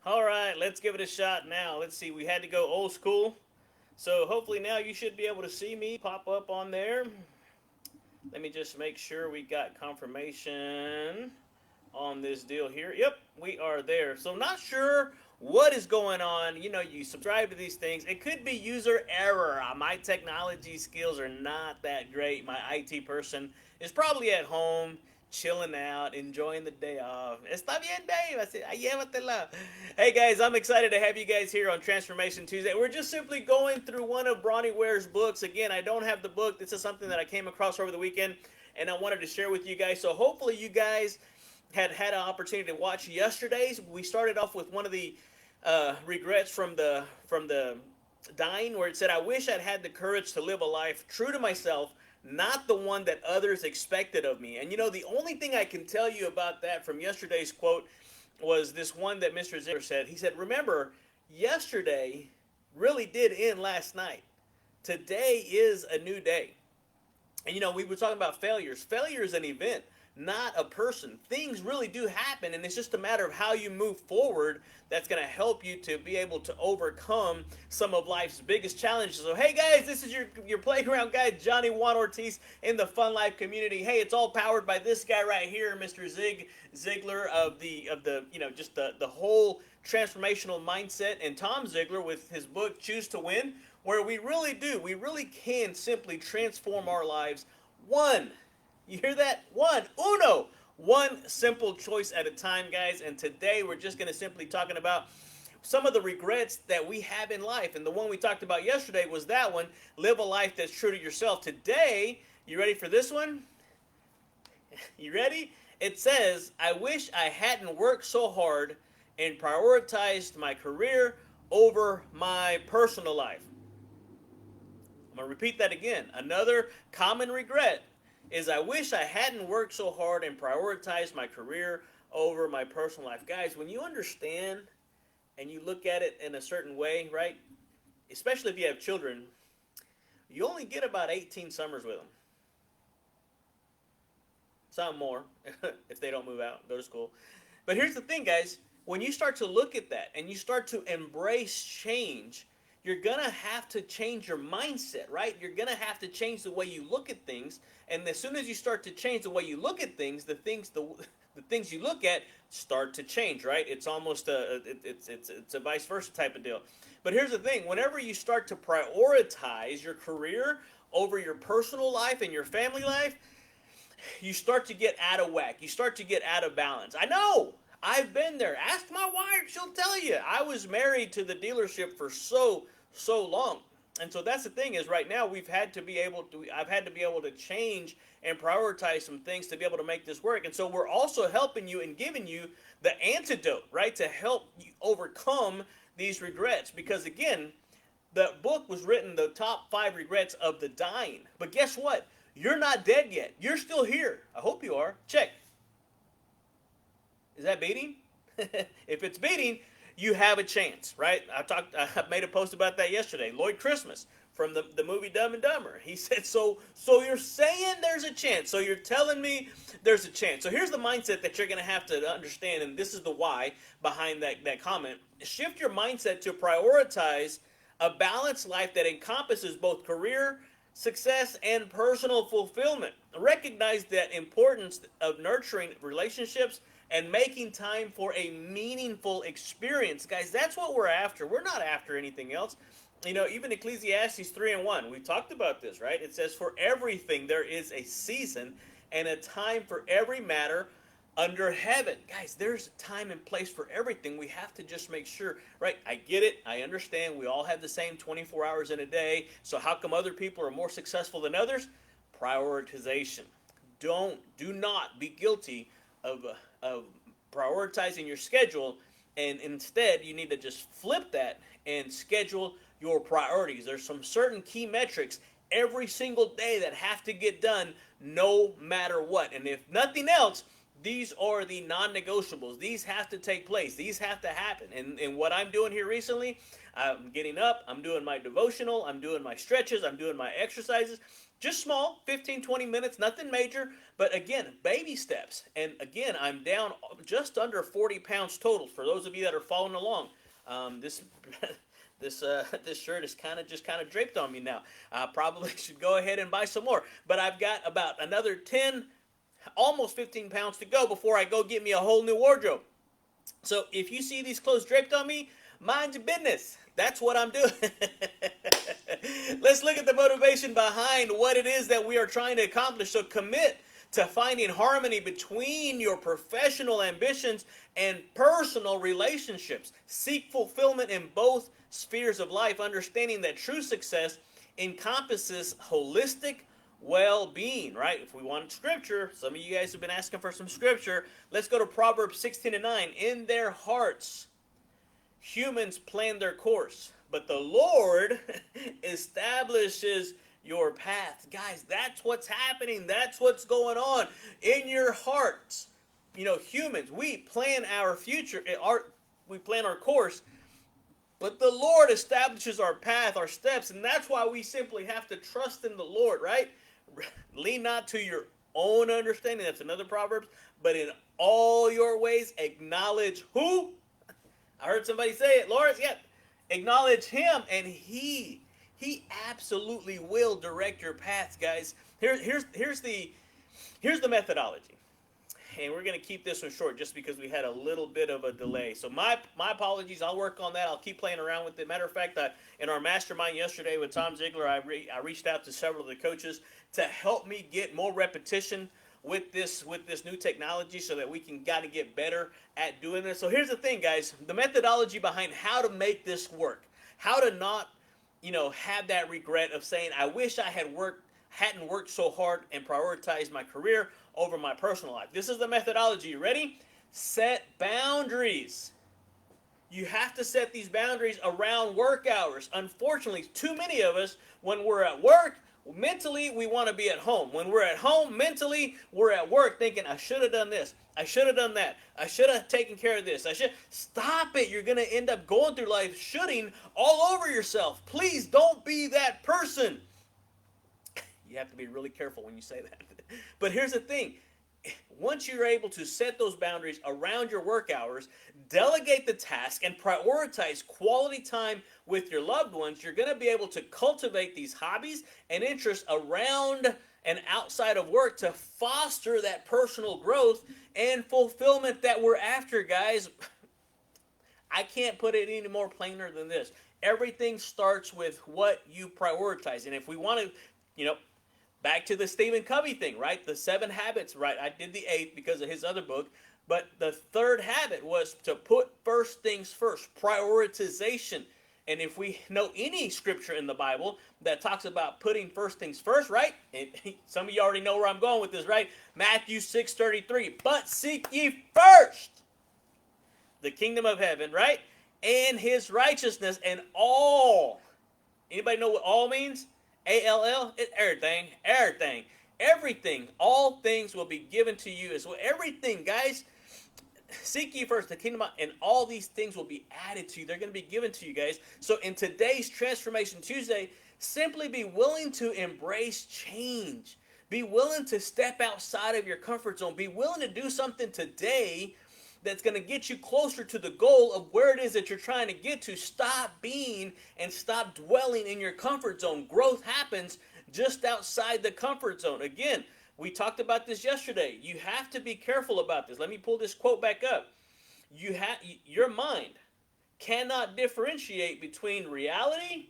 All right, let's give it a shot now. Let's see, we had to go old school. So hopefully now you should be able to see me pop up on there. Let me just make sure we got confirmation on this deal here. Yep, we are there. So not sure what is going on. You know, you subscribe to these things. It could be user error. My technology skills are not that great. My IT person is probably at home chilling out, enjoying the day off. Está bien, Dave. I said, llévatela. Hey, guys, I'm excited to have you guys here on Transformation Tuesday. We're just simply going through one of Bronnie Ware's books. Again, I don't have the book. This is something that I came across over the weekend, and I wanted to share with you guys. So hopefully you guys had an opportunity to watch yesterday's. We started off with one of the regrets from the dying, where it said, "I wish I'd had the courage to live a life true to myself, not the one that others expected of me." And you know, the only thing I can tell you about that from yesterday's quote was this one that Mr. Ziegler said. He said, "Remember, yesterday really did end last night. Today is a new day." And you know, we were talking about failures. Failure is an event, not a person. Things really do happen, and it's just a matter of how you move forward that's going to help you to be able to overcome some of life's biggest challenges. So, hey guys, this is your playground guy, Johnny Juan Ortiz, in the Fun Life community. Hey, it's all powered by this guy right here, Mr. Ziegler of the just the whole transformational mindset, and Tom Ziegler with his book Choose to Win, where we really can simply transform our lives one, you hear that? One simple choice at a time, guys. And today we're just going to simply talking about some of the regrets that we have in life. And the one we talked about yesterday was that one, live a life that's true to yourself. Today, you ready for this one? You ready? It says, "I wish I hadn't worked so hard and prioritized my career over my personal life." I'm going to repeat that again. Another common regret is, "I wish I hadn't worked so hard and prioritized my career over my personal life." Guys, when you understand and you look at it in a certain way, right? Especially if you have children, you only get about 18 summers with them. Some more if they don't move out, go to school. But here's the thing, guys. When you start to look at that and you start to embrace change, you're going to have to change your mindset, right? You're going to have to change the way you look at things. And as soon as you start to change the way you look at things, the things you look at start to change, right? It's almost it's a vice versa type of deal. But here's the thing, whenever you start to prioritize your career over your personal life and your family life, you start to get out of whack. You start to get out of balance. I know. I've been there. Ask my wife, she'll tell you. I was married to the dealership for so long. And so that's the thing, is right now I've had to be able to change and prioritize some things to be able to make this work. And so we're also helping you and giving you the antidote, right, to help you overcome these regrets. Because again, the book was written, the top 5 regrets of the dying. But guess what? You're not dead yet. You're still here. I hope you are. Check. Is that beating? If it's beating, you have a chance, right? I made a post about that yesterday. Lloyd Christmas from the movie Dumb and Dumber. He said, so you're saying there's a chance. So you're telling me there's a chance. So here's the mindset that you're going to have to understand, and this is the why behind that comment. Shift your mindset to prioritize a balanced life that encompasses both career success and personal fulfillment. Recognize that importance of nurturing relationships and making time for a meaningful experience. Guys, that's what we're after. We're not after anything else. You know, even Ecclesiastes 3:1, we talked about this, right? It says, "For everything there is a season and a time for every matter under heaven." Guys, there's a time and place for everything. We have to just make sure, right? I get it. I understand. We all have the same 24 hours in a day. So how come other people are more successful than others? Prioritization. Do not be guilty of prioritizing your schedule, and instead you need to just flip that and schedule your priorities. There's some certain key metrics every single day that have to get done no matter what. And if nothing else, these are the non-negotiables. These have to take place. These have to happen. And what I'm doing here recently, I'm getting up, I'm doing my devotional, I'm doing my stretches, I'm doing my exercises. Just small, 15, 20 minutes, nothing major. But again, baby steps. And again, I'm down just under 40 pounds total. For those of you that are following along, this this shirt is kind of draped on me now. I probably should go ahead and buy some more. But I've got about another 10, almost 15 pounds to go before I go get me a whole new wardrobe. So if you see these clothes draped on me, mind your business. That's what I'm doing. Let's look at the motivation behind what it is that we are trying to accomplish. So commit to finding harmony between your professional ambitions and personal relationships. Seek fulfillment in both spheres of life, understanding that true success encompasses holistic well-being, right? If we want scripture, some of you guys have been asking for some scripture. Let's go to Proverbs 16:9. In their hearts, humans plan their course, but the Lord establishes your path. Guys, that's what's happening. That's what's going on in your hearts. Humans, we plan our future, we plan our course, but the Lord establishes our path, our steps, and that's why we simply have to trust in the Lord, right? Lean not to your own understanding. That's another Proverbs. But in all your ways, acknowledge who? I heard somebody say it. Lawrence, yeah. Acknowledge him, and he absolutely will direct your paths, guys. Here's the methodology. And we're going to keep this one short just because we had a little bit of a delay. So my apologies. I'll work on that. I'll keep playing around with it. Matter of fact, in our mastermind yesterday with Tom Ziegler, I reached out to several of the coaches to help me get more repetition with this new technology so that we can gotta get better at doing this. So here's the thing, guys. The methodology behind how to make this work. How to not, have that regret of saying, I wish I hadn't worked so hard and prioritized my career over my personal life. This is the methodology. You ready? Set boundaries. You have to set these boundaries around work hours. Unfortunately, too many of us, when we're at work, mentally we want to be at home. When we're at home, mentally we're at work thinking, I should have done this. I should have done that. I should have taken care of this. Stop it. You're going to end up going through life shoulding all over yourself. Please don't be that person. You have to be really careful when you say that. But here's the thing. Once you're able to set those boundaries around your work hours, delegate the task, and prioritize quality time with your loved ones, you're going to be able to cultivate these hobbies and interests around and outside of work to foster that personal growth and fulfillment that we're after, guys. I can't put it any more plainer than this. Everything starts with what you prioritize. And if we want to, back to the Stephen Covey thing, right? The 7 habits, right? I did the 8th because of his other book. But the 3rd habit was to put first things first, prioritization. And if we know any scripture in the Bible that talks about putting first things first, right? And some of you already know where I'm going with this, right? Matthew 6:33. But seek ye first the kingdom of heaven, right? And his righteousness, and all. Anybody know what all means? A-L-L? It's everything. All things will be given to you as well. Everything, guys. Seek ye first the kingdom, and all these things will be added to you. They're going to be given to you, guys. So in today's Transformation Tuesday, simply be willing to embrace change. Be willing to step outside of your comfort zone. Be willing to do something today that's going to get you closer to the goal of where it is that you're trying to get to. Stop being and stop dwelling in your comfort zone. Growth happens just outside the comfort zone. Again, we talked about this yesterday. You have to be careful about this. Let me pull this quote back up. Your mind cannot differentiate between reality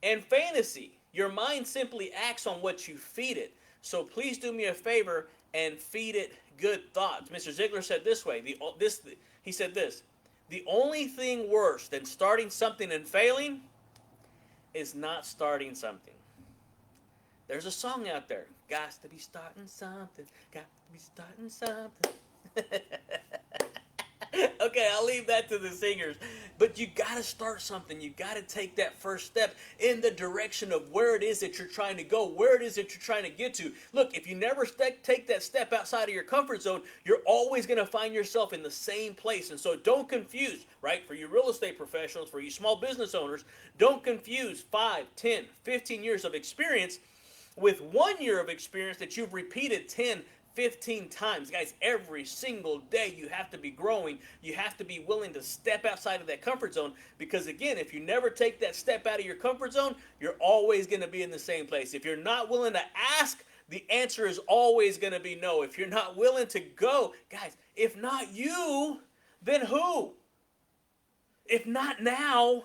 and fantasy. Your mind simply acts on what you feed it. So please do me a favor and feed it good thoughts. Mr. Ziegler said this way. He said this. The only thing worse than starting something and failing is not starting something. There's a song out there. Got to be starting something. Got to be starting something. Okay, I'll leave that to the singers. But you got to start something. You got to take that first step in the direction of where it is that you're trying to go, where it is that you're trying to get to. Look, if you never take that step outside of your comfort zone, you're always going to find yourself in the same place. And so don't confuse, right? For you real estate professionals, for you small business owners, don't confuse 5, 10, 15 years of experience with 1 year of experience that you've repeated 10, 15 times. Guys, every single day you have to be growing. You have to be willing to step outside of that comfort zone, because again, if you never take that step out of your comfort zone, you're always going to be in the same place. If you're not willing to ask, the answer is always going to be no. If you're not willing to go, guys, if not you, then who? If not now,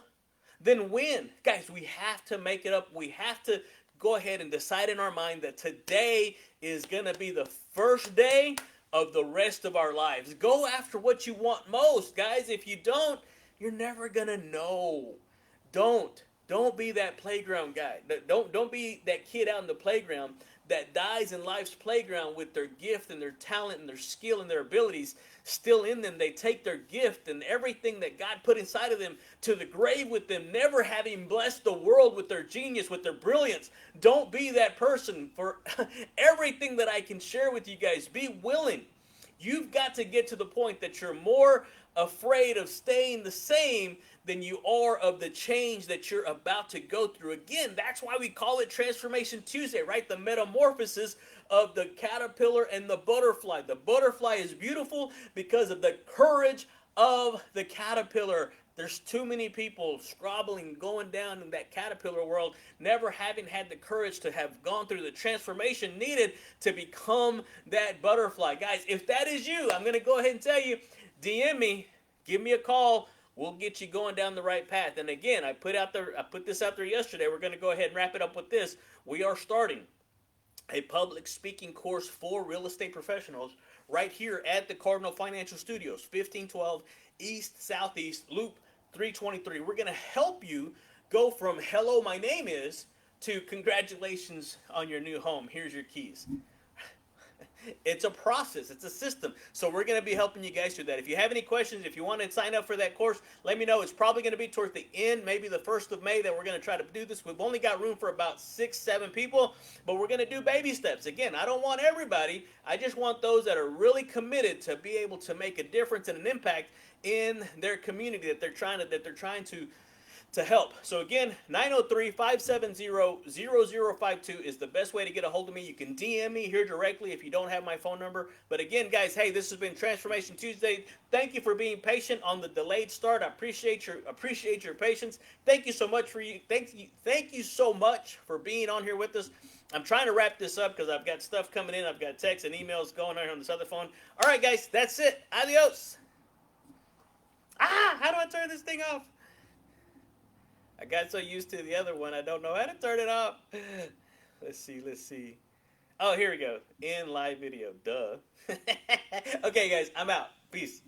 then when? Guys, we have to make it up. We have to go ahead and decide in our mind that today is going to be the first day of the rest of our lives. Go after what you want most, guys. If you don't, you're never going to know. Don't be that playground guy. Don't be that kid out in the playground that dies in life's playground with their gift and their talent and their skill and their abilities still in them. They take their gift and everything that God put inside of them to the grave with them, never having blessed the world with their genius, with their brilliance. Don't be that person. For everything that I can share with you guys, be willing. You've got to get to the point that you're more afraid of staying the same than you are of the change that you're about to go through. Again, that's why we call it Transformation Tuesday, right? The metamorphosis of the caterpillar and the butterfly. The butterfly is beautiful because of the courage of the caterpillar. There's too many people scrabbling, going down in that caterpillar world, never having had the courage to have gone through the transformation needed to become that butterfly. Guys, if that is you, I'm going to go ahead and tell you, DM me, give me a call. We'll get you going down the right path. And again, I put this out there yesterday. We're going to go ahead and wrap it up with this. We are starting a public speaking course for real estate professionals right here at the Cardinal Financial Studios, 1512 East Southeast Loop 323. We're going to help you go from hello, my name is, to congratulations on your new home. Here's your keys. It's a process. It's a system. So we're going to be helping you guys through that. If you have any questions, if you want to sign up for that course, let me know. It's probably going to be towards the end, maybe the 1st of May, that we're going to try to do this. We've only got room for about 6, 7 people, but we're going to do baby steps. Again, I don't want everybody. I just want those that are really committed to be able to make a difference and an impact in their community that they're trying to help. So again, 903-570-0052 is the best way to get a hold of me. You can DM me here directly if you don't have my phone number. But again, guys, hey, this has been Transformation Tuesday. Thank you for being patient on the delayed start. I appreciate your patience. Thank you so much Thank you so much for being on here with us. I'm trying to wrap this up because I've got stuff coming in. I've got texts and emails going on this other phone. All right, guys, that's it. Adios. How do I turn this thing off? I got so used to the other one, I don't know how to turn it off. Let's see. Oh, here we go. In live video. Duh. Okay, guys, I'm out. Peace.